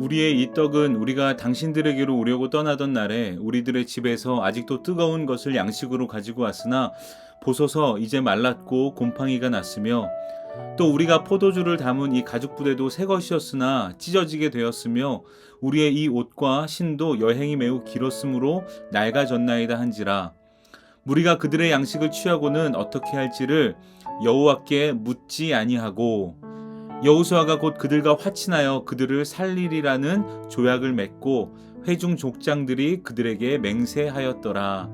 우리의 이 떡은 우리가 당신들에게로 오려고 떠나던 날에 우리들의 집에서 아직도 뜨거운 것을 양식으로 가지고 왔으나 보소서 이제 말랐고 곰팡이가 났으며 또 우리가 포도주를 담은 이 가죽 부대도 새 것이었으나 찢어지게 되었으며 우리의 이 옷과 신도 여행이 매우 길었으므로 낡아졌나이다 한지라. 우리가 그들의 양식을 취하고는 어떻게 할지를 여호와께 묻지 아니하고 여호수아가 곧 그들과 화친하여 그들을 살리리라는 조약을 맺고 회중 족장들이 그들에게 맹세하였더라.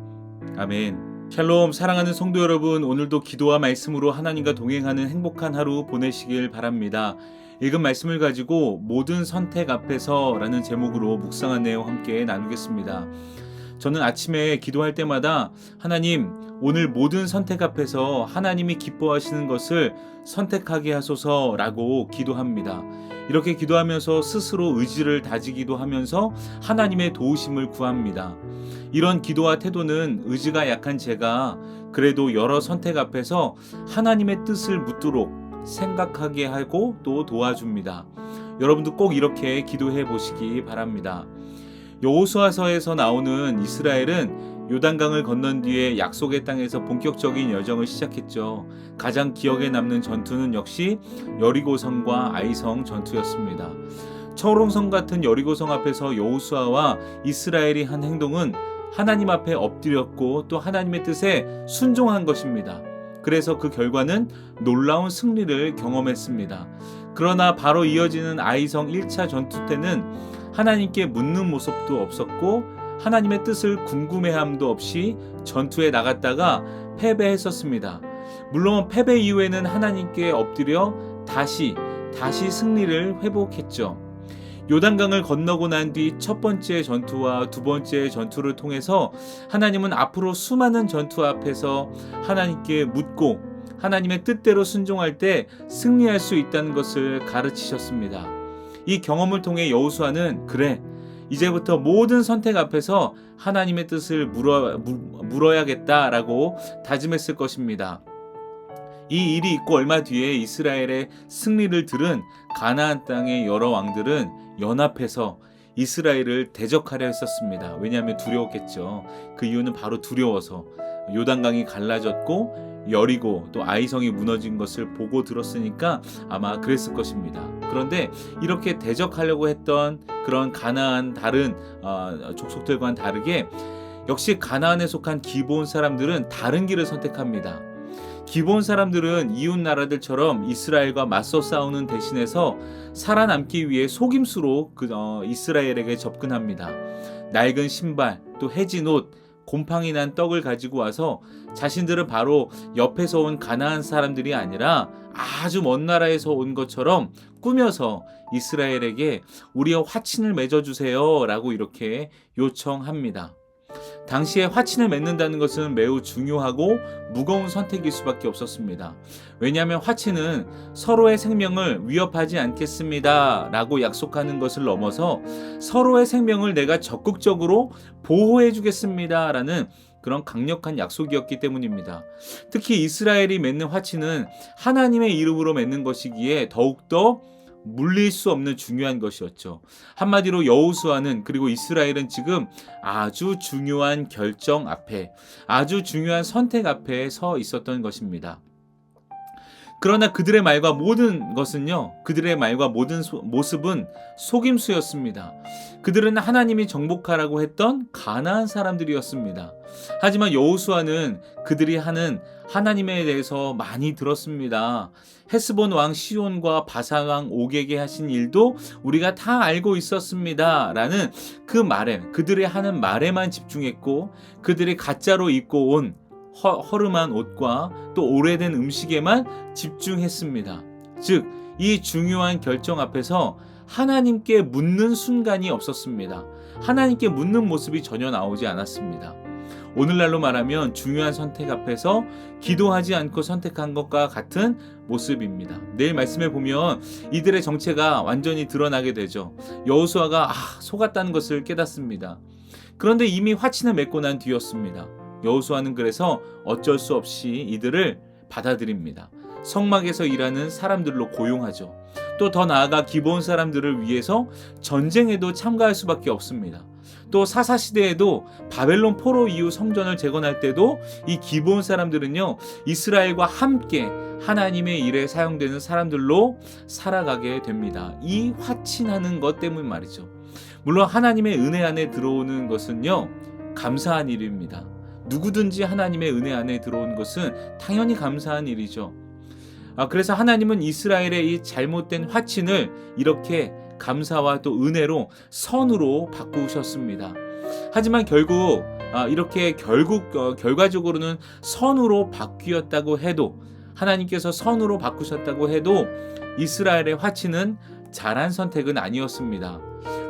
아멘. 샬롬. 사랑하는 성도 여러분, 오늘도 기도와 말씀으로 하나님과 동행하는 행복한 하루 보내시길 바랍니다. 읽은 말씀을 가지고 모든 선택 앞에서 라는 제목으로 묵상한 내용 함께 나누겠습니다. 저는 아침에 기도할 때마다 하나님, 오늘 모든 선택 앞에서 하나님이 기뻐하시는 것을 선택하게 하소서라고 기도합니다. 이렇게 기도하면서 스스로 의지를 다지기도 하면서 하나님의 도우심을 구합니다. 이런 기도와 태도는 의지가 약한 제가 그래도 여러 선택 앞에서 하나님의 뜻을 묻도록 생각하게 하고 또 도와줍니다. 여러분도 꼭 이렇게 기도해 보시기 바랍니다. 여호수아서에서 나오는 이스라엘은 요단강을 건넌 뒤에 약속의 땅에서 본격적인 여정을 시작했죠. 가장 기억에 남는 전투는 역시 여리고성과 아이성 전투였습니다. 철옹성 같은 여리고성 앞에서 여호수아와 이스라엘이 한 행동은 하나님 앞에 엎드렸고 또 하나님의 뜻에 순종한 것입니다. 그래서 그 결과는 놀라운 승리를 경험했습니다. 그러나 바로 이어지는 아이성 1차 전투 때는 하나님께 묻는 모습도 없었고 하나님의 뜻을 궁금해함도 없이 전투에 나갔다가 패배했었습니다. 물론 패배 이후에는 하나님께 엎드려 다시 승리를 회복했죠. 요단강을 건너고 난 뒤 첫 번째 전투와 두 번째 전투를 통해서 하나님은 앞으로 수많은 전투 앞에서 하나님께 묻고 하나님의 뜻대로 순종할 때 승리할 수 있다는 것을 가르치셨습니다. 이 경험을 통해 여호수아는 그래, 이제부터 모든 선택 앞에서 하나님의 뜻을 물어야겠다라고 다짐했을 것입니다. 이 일이 있고 얼마 뒤에 이스라엘의 승리를 들은 가나안 땅의 여러 왕들은 연합해서 이스라엘을 대적하려 했었습니다. 왜냐하면 두려웠겠죠. 그 이유는 바로 두려워서 요단강이 갈라졌고 여리고 또 아이성이 무너진 것을 보고 들었으니까 아마 그랬을 것입니다. 그런데 이렇게 대적하려고 했던 그런 가나안 다른 족속들과는 다르게 역시 가나안에 속한 기브온 사람들은 다른 길을 선택합니다. 기브온 사람들은 이웃 나라들처럼 이스라엘과 맞서 싸우는 대신해서 살아남기 위해 속임수로 이스라엘에게 접근합니다. 낡은 신발, 또 해진 옷, 곰팡이 난 떡을 가지고 와서 자신들은 바로 옆에서 온 가나안 사람들이 아니라 아주 먼 나라에서 온 것처럼 꾸며서 이스라엘에게 우리와 화친을 맺어주세요 라고 이렇게 요청합니다. 당시에 화친을 맺는다는 것은 매우 중요하고 무거운 선택일 수밖에 없었습니다. 왜냐하면 화친은 서로의 생명을 위협하지 않겠습니다 라고 약속하는 것을 넘어서 서로의 생명을 내가 적극적으로 보호해 주겠습니다 라는 그런 강력한 약속이었기 때문입니다. 특히 이스라엘이 맺는 화친은 하나님의 이름으로 맺는 것이기에 더욱더 물릴 수 없는 중요한 것이었죠. 한마디로 여호수아는 그리고 이스라엘은 지금 아주 중요한 결정 앞에, 아주 중요한 선택 앞에 서 있었던 것입니다. 그러나 그들의 말과 모든 모습은 속임수였습니다. 그들은 하나님이 정복하라고 했던 가나안 사람들이었습니다. 하지만 여호수아는 그들이 하는 하나님에 대해서 많이 들었습니다. 헤스본 왕 시온과 바산 왕 옥에게 하신 일도 우리가 다 알고 있었습니다 라는 그 말에, 그들이 하는 말에만 집중했고 그들이 가짜로 입고 온 허름한 옷과 또 오래된 음식에만 집중했습니다. 즉, 이 중요한 결정 앞에서 하나님께 묻는 순간이 없었습니다. 하나님께 묻는 모습이 전혀 나오지 않았습니다. 오늘날로 말하면 중요한 선택 앞에서 기도하지 않고 선택한 것과 같은 모습입니다. 내일 말씀에 보면 이들의 정체가 완전히 드러나게 되죠. 여호수아가 속았다는 것을 깨닫습니다. 그런데 이미 화친을 맺고 난 뒤였습니다. 여호수아는 그래서 어쩔 수 없이 이들을 받아들입니다. 성막에서 일하는 사람들로 고용하죠. 또 더 나아가 기브온 사람들을 위해서 전쟁에도 참가할 수밖에 없습니다. 또 사사시대에도 바벨론 포로 이후 성전을 재건할 때도 이 기브온 사람들은요, 이스라엘과 함께 하나님의 일에 사용되는 사람들로 살아가게 됩니다. 이 화친하는 것 때문 말이죠. 물론 하나님의 은혜 안에 들어오는 것은요, 감사한 일입니다. 누구든지 하나님의 은혜 안에 들어오는 것은 당연히 감사한 일이죠. 그래서 하나님은 이스라엘의 이 잘못된 화친을 이렇게 감사와 또 은혜로 선으로 바꾸셨습니다. 하지만 결과적으로는 선으로 바뀌었다고 해도, 하나님께서 선으로 바꾸셨다고 해도 이스라엘의 화친은 잘한 선택은 아니었습니다.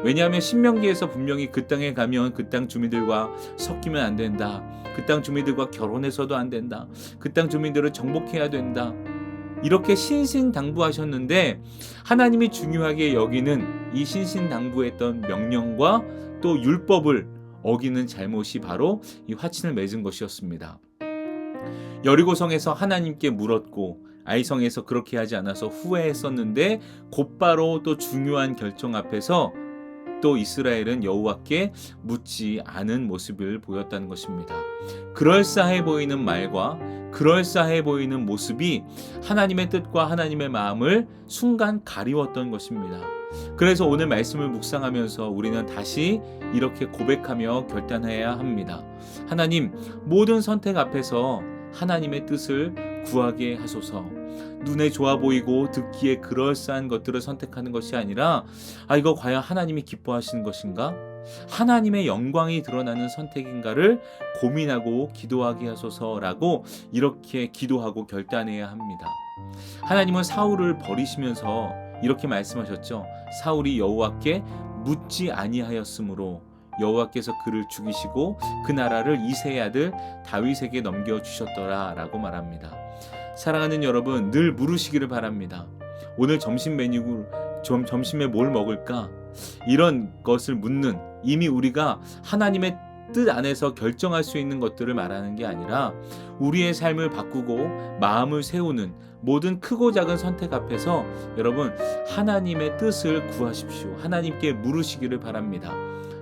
왜냐하면 신명기에서 분명히 그 땅에 가면 그 땅 주민들과 섞이면 안 된다, 그 땅 주민들과 결혼해서도 안 된다, 그 땅 주민들을 정복해야 된다, 이렇게 신신당부하셨는데, 하나님이 중요하게 여기는 이 신신당부했던 명령과 또 율법을 어기는 잘못이 바로 이 화친을 맺은 것이었습니다. 여리고성에서 하나님께 물었고 아이성에서 그렇게 하지 않아서 후회했었는데, 곧바로 또 중요한 결정 앞에서 또 이스라엘은 여호와께 묻지 않은 모습을 보였다는 것입니다. 그럴싸해 보이는 말과 그럴싸해 보이는 모습이 하나님의 뜻과 하나님의 마음을 순간 가리웠던 것입니다. 그래서 오늘 말씀을 묵상하면서 우리는 다시 이렇게 고백하며 결단해야 합니다. 하나님, 모든 선택 앞에서 하나님의 뜻을 구하게 하소서. 눈에 좋아 보이고 듣기에 그럴싸한 것들을 선택하는 것이 아니라, 이거 과연 하나님이 기뻐하시는 것인가? 하나님의 영광이 드러나는 선택인가를 고민하고 기도하게 하소서라고 이렇게 기도하고 결단해야 합니다. 하나님은 사울을 버리시면서 이렇게 말씀하셨죠. 사울이 여호와께 묻지 아니하였으므로 여호와께서 그를 죽이시고 그 나라를 이새의 아들 다윗에게 넘겨주셨더라 라고 말합니다. 사랑하는 여러분, 늘 물으시기를 바랍니다. 오늘 점심에 뭘 먹을까? 이런 것을 묻는, 이미 우리가 하나님의 뜻 안에서 결정할 수 있는 것들을 말하는 게 아니라 우리의 삶을 바꾸고 마음을 세우는 모든 크고 작은 선택 앞에서 여러분, 하나님의 뜻을 구하십시오. 하나님께 물으시기를 바랍니다.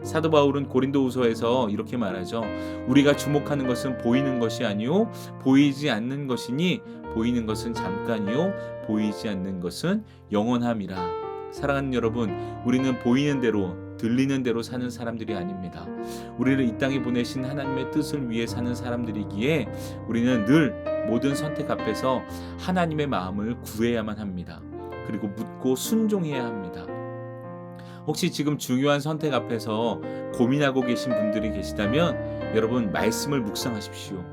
사도 바울은 고린도후서에서 이렇게 말하죠. 우리가 주목하는 것은 보이는 것이 아니요 보이지 않는 것이니 보이는 것은 잠깐이요 보이지 않는 것은 영원함이라. 사랑하는 여러분, 우리는 보이는 대로 들리는 대로 사는 사람들이 아닙니다. 우리를 이 땅에 보내신 하나님의 뜻을 위해 사는 사람들이기에 우리는 늘 모든 선택 앞에서 하나님의 마음을 구해야만 합니다. 그리고 묻고 순종해야 합니다. 혹시 지금 중요한 선택 앞에서 고민하고 계신 분들이 계시다면 여러분, 말씀을 묵상하십시오.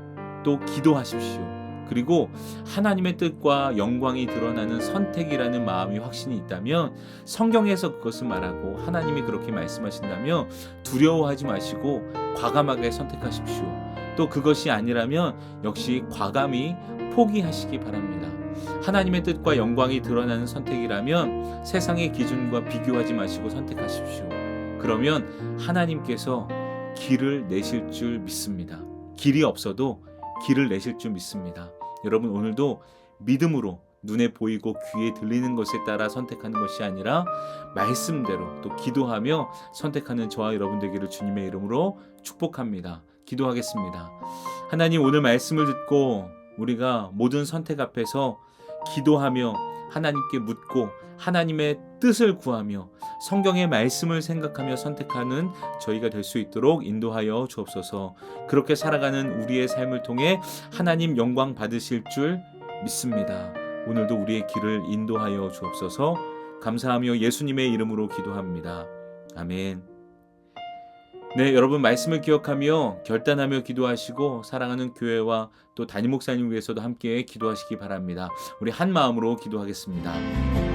또 기도하십시오. 그리고 하나님의 뜻과 영광이 드러나는 선택이라는 마음이 확신이 있다면 성경에서 그것을 말하고 하나님이 그렇게 말씀하신다면 두려워하지 마시고 과감하게 선택하십시오. 또 그것이 아니라면 역시 과감히 포기하시기 바랍니다. 하나님의 뜻과 영광이 드러나는 선택이라면 세상의 기준과 비교하지 마시고 선택하십시오. 그러면 하나님께서 길을 내실 줄 믿습니다. 길이 없어도 길을 내실 줄 믿습니다. 여러분, 오늘도 믿음으로 눈에 보이고 귀에 들리는 것에 따라 선택하는 것이 아니라 말씀대로 또 기도하며 선택하는 저와 여러분 되기를 주님의 이름으로 축복합니다. 기도하겠습니다. 하나님, 오늘 말씀을 듣고 우리가 모든 선택 앞에서 기도하며 하나님께 묻고 하나님의 뜻을 구하며 성경의 말씀을 생각하며 선택하는 저희가 될 수 있도록 인도하여 주옵소서. 그렇게 살아가는 우리의 삶을 통해 하나님 영광 받으실 줄 믿습니다. 오늘도 우리의 길을 인도하여 주옵소서. 감사하며 예수님의 이름으로 기도합니다. 아멘. 네, 여러분, 말씀을 기억하며 결단하며 기도하시고 사랑하는 교회와 또 담임 목사님 위해서도 함께 기도하시기 바랍니다. 우리 한 마음으로 기도하겠습니다.